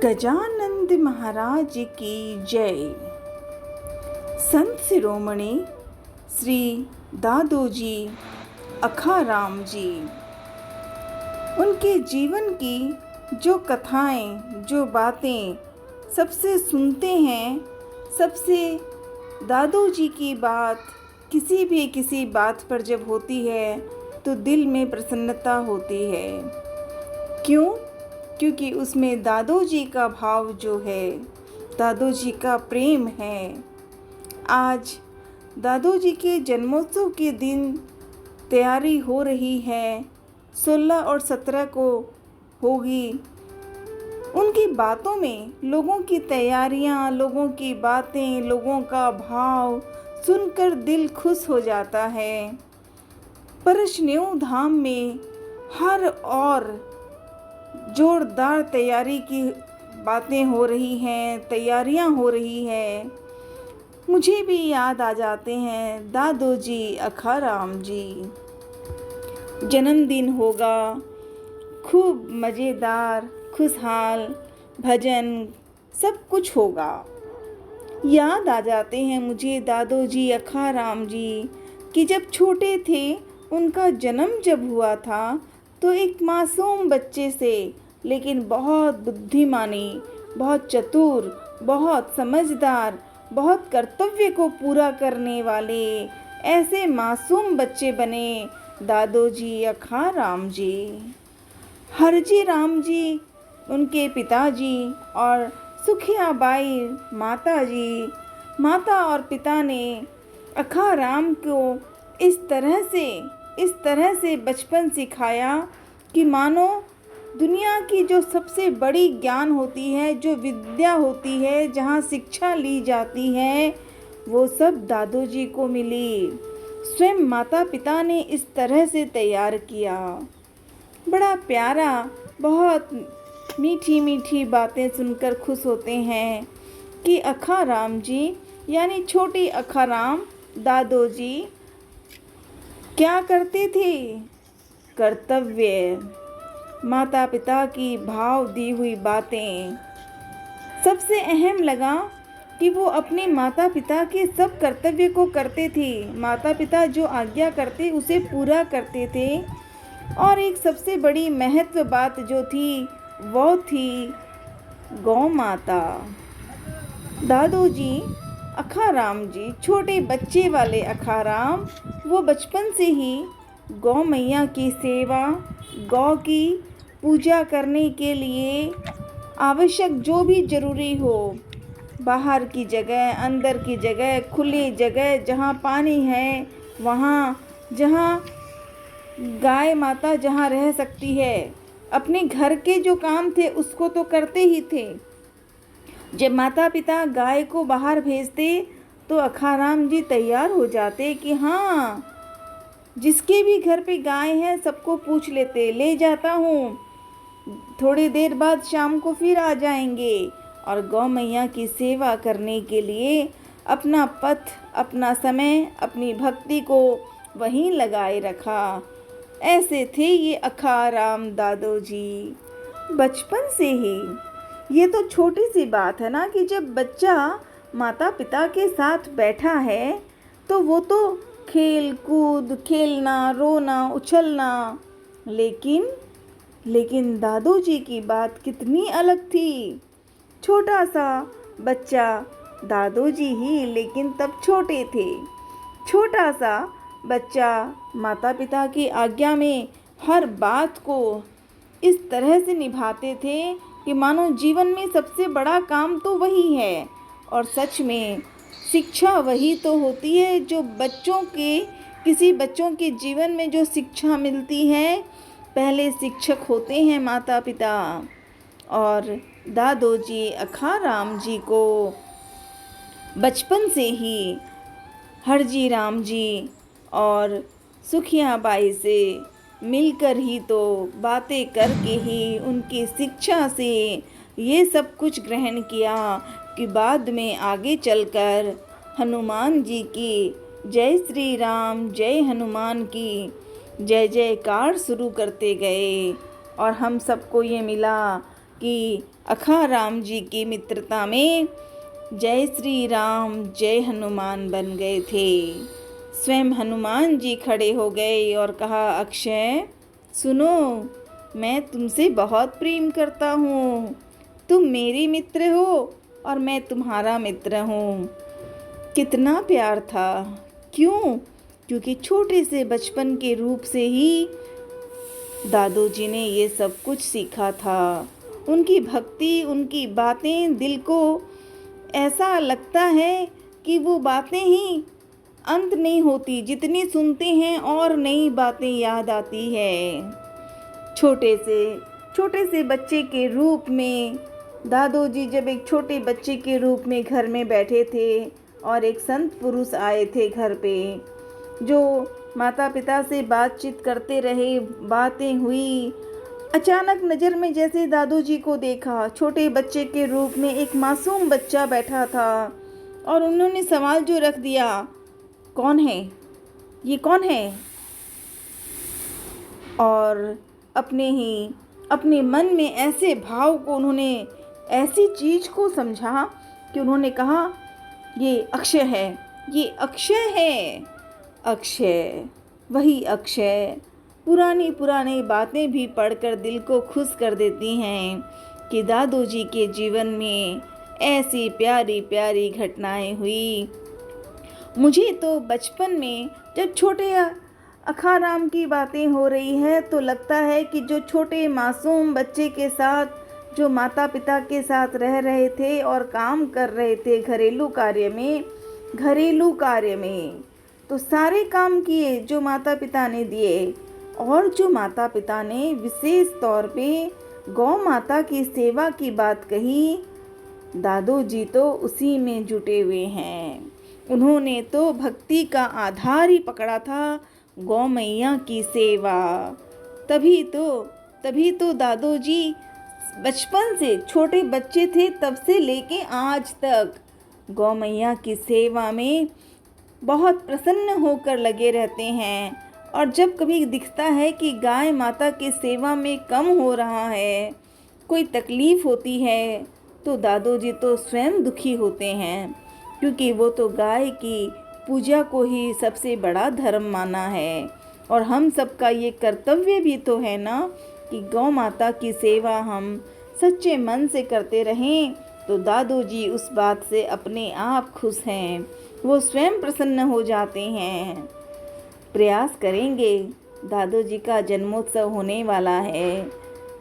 गजानंद महाराज की जय। संत शिरोमणि श्री दादोजी अखाराम जी, उनके जीवन की जो कथाएं, जो बातें सबसे सुनते हैं, सबसे दादोजी की बात किसी बात पर जब होती है तो दिल में प्रसन्नता होती है। क्यों? क्योंकि उसमें दादोजी का भाव जो है, दादोजी का प्रेम है। आज दादोजी के जन्मोत्सव के दिन तैयारी हो रही है, 16 और 17 को होगी। उनकी बातों में लोगों की तैयारियां, लोगों की बातें, लोगों का भाव सुनकर दिल खुश हो जाता है। परशनेऊ धाम में हर और जोरदार तैयारी की बातें हो रही हैं, तैयारियां हो रही हैं। मुझे भी याद आ जाते हैं दादोजी अखाराम जी। जन्मदिन होगा, खूब मज़ेदार, खुशहाल भजन सब कुछ होगा। याद आ जाते हैं मुझे दादोजी अखाराम जी कि जब छोटे थे, उनका जन्म जब हुआ था तो एक मासूम बच्चे से, लेकिन बहुत बुद्धिमानी, बहुत चतुर, बहुत समझदार, बहुत कर्तव्य को पूरा करने वाले ऐसे मासूम बच्चे बने दादोजी अखाराम जी। हरजी राम जी उनके पिताजी और सुखियाबाई माता और पिता ने अखाराम को इस तरह से बचपन सिखाया कि मानो दुनिया की जो सबसे बड़ी ज्ञान होती है, जो विद्या होती है, जहाँ शिक्षा ली जाती है, वो सब दादोजी को मिली। स्वयं माता पिता ने इस तरह से तैयार किया। बड़ा प्यारा, बहुत मीठी मीठी बातें सुनकर खुश होते हैं कि अखाराम जी यानी छोटी अखाराम दादोजी क्या करते थे? कर्तव्य, माता पिता की भाव दी हुई बातें। सबसे अहम लगा कि वो अपने माता पिता के सब कर्तव्य को करते थे। माता पिता जो आज्ञा करते उसे पूरा करते थे। और एक सबसे बड़ी महत्व बात जो थी वो थी गौ माता। दादोजी अखाराम जी, छोटे बच्चे वाले अखाराम, वो बचपन से ही गौ मैया की सेवा, गौ की पूजा करने के लिए आवश्यक जो भी ज़रूरी हो, बाहर की जगह, अंदर की जगह, खुली जगह, जहाँ पानी है वहाँ, जहाँ गाय माता जहाँ रह सकती है, अपने घर के जो काम थे उसको तो करते ही थे। जब माता पिता गाय को बाहर भेजते तो अखाराम जी तैयार हो जाते कि हाँ, जिसके भी घर पे गाय है सबको पूछ लेते, ले जाता हूँ, थोड़ी देर बाद शाम को फिर आ जाएंगे। और गौ मैया की सेवा करने के लिए अपना पथ, अपना समय, अपनी भक्ति को वहीं लगाए रखा। ऐसे थे ये अखाराम दादोजी बचपन से ही। ये तो छोटी सी बात है ना कि जब बच्चा माता पिता के साथ बैठा है तो वो तो खेल कूद, खेलना, रोना, उछलना, लेकिन दादोजी की बात कितनी अलग थी। छोटा सा बच्चा, दादोजी ही लेकिन तब छोटे थे। छोटा सा बच्चा माता पिता की आज्ञा में हर बात को इस तरह से निभाते थे कि मानो जीवन में सबसे बड़ा काम तो वही है। और सच में शिक्षा वही तो होती है जो किसी बच्चों के जीवन में जो शिक्षा मिलती है, पहले शिक्षक होते हैं माता पिता। और दादोजी अखाराम जी को बचपन से ही हरजी राम जी और सुखियाबाई से मिलकर ही तो, बातें करके ही, उनकी शिक्षा से ये सब कुछ ग्रहण किया कि बाद में आगे चलकर हनुमान जी की जय श्री राम, जय हनुमान की जय जयकार शुरू करते गए। और हम सबको ये मिला कि अखाराम जी की मित्रता में जय श्री राम जय हनुमान बन गए थे। स्वयं हनुमान जी खड़े हो गए और कहा, अक्षय सुनो, मैं तुमसे बहुत प्रेम करता हूँ। तुम मेरी मित्र हो और मैं तुम्हारा मित्र हूँ। कितना प्यार था। क्यों? क्योंकि छोटे से बचपन के रूप से ही दादू जी ने ये सब कुछ सीखा था। उनकी भक्ति, उनकी बातें दिल को ऐसा लगता है कि वो बातें ही अंत नहीं होती, जितनी सुनते हैं और नई बातें याद आती है। छोटे से बच्चे के रूप में दादू जी जब एक छोटे बच्चे के रूप में घर में बैठे थे और एक संत पुरुष आए थे घर पे, जो माता पिता से बातचीत करते रहे, बातें हुई। अचानक नज़र में जैसे दादू जी को देखा, छोटे बच्चे के रूप में एक मासूम बच्चा बैठा था और उन्होंने सवाल जो रख दिया, कौन है ये, कौन है? और अपने मन में ऐसे भाव को उन्होंने, ऐसी चीज़ को समझा कि उन्होंने कहा, ये अक्षय है, ये अक्षय है। अक्षय, वही अक्षय। पुरानी बातें भी पढ़कर दिल को खुश कर देती हैं कि दादू जी के जीवन में ऐसी प्यारी प्यारी घटनाएं हुई। मुझे तो बचपन में जब छोटे अखाराम की बातें हो रही है तो लगता है कि जो छोटे मासूम बच्चे के साथ, जो माता पिता के साथ रह रहे थे और काम कर रहे थे घरेलू कार्य में, तो सारे काम किए जो माता पिता ने दिए, और जो माता पिता ने विशेष तौर पे गौ माता की सेवा की बात कही, दादू जी तो उसी में जुटे हुए हैं। उन्होंने तो भक्ति का आधार ही पकड़ा था, गौ मैया की सेवा। तभी तो दादू जी बचपन से, छोटे बच्चे थे तब से लेके आज तक गौ मैया की सेवा में बहुत प्रसन्न होकर लगे रहते हैं। और जब कभी दिखता है कि गाय माता की सेवा में कम हो रहा है, कोई तकलीफ़ होती है, तो दादू जी तो स्वयं दुखी होते हैं, क्योंकि वो तो गाय की पूजा को ही सबसे बड़ा धर्म माना है। और हम सबका ये कर्तव्य भी तो है ना कि गौ माता की सेवा हम सच्चे मन से करते रहें। तो दादू जी उस बात से अपने आप खुश हैं, वो स्वयं प्रसन्न हो जाते हैं। प्रयास करेंगे, दादू जी का जन्मोत्सव होने वाला है।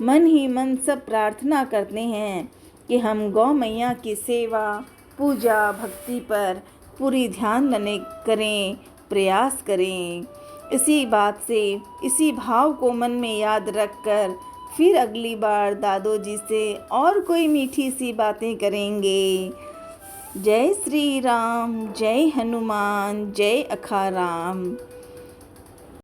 मन ही मन सब प्रार्थना करते हैं कि हम गौ मैया की सेवा, पूजा, भक्ति पर पूरी ध्यान करें, प्रयास करें। इसी बात से, इसी भाव को मन में याद रखकर फिर अगली बार दादू जी से और कोई मीठी सी बातें करेंगे। जय श्री राम, जय हनुमान, जय अखाराम।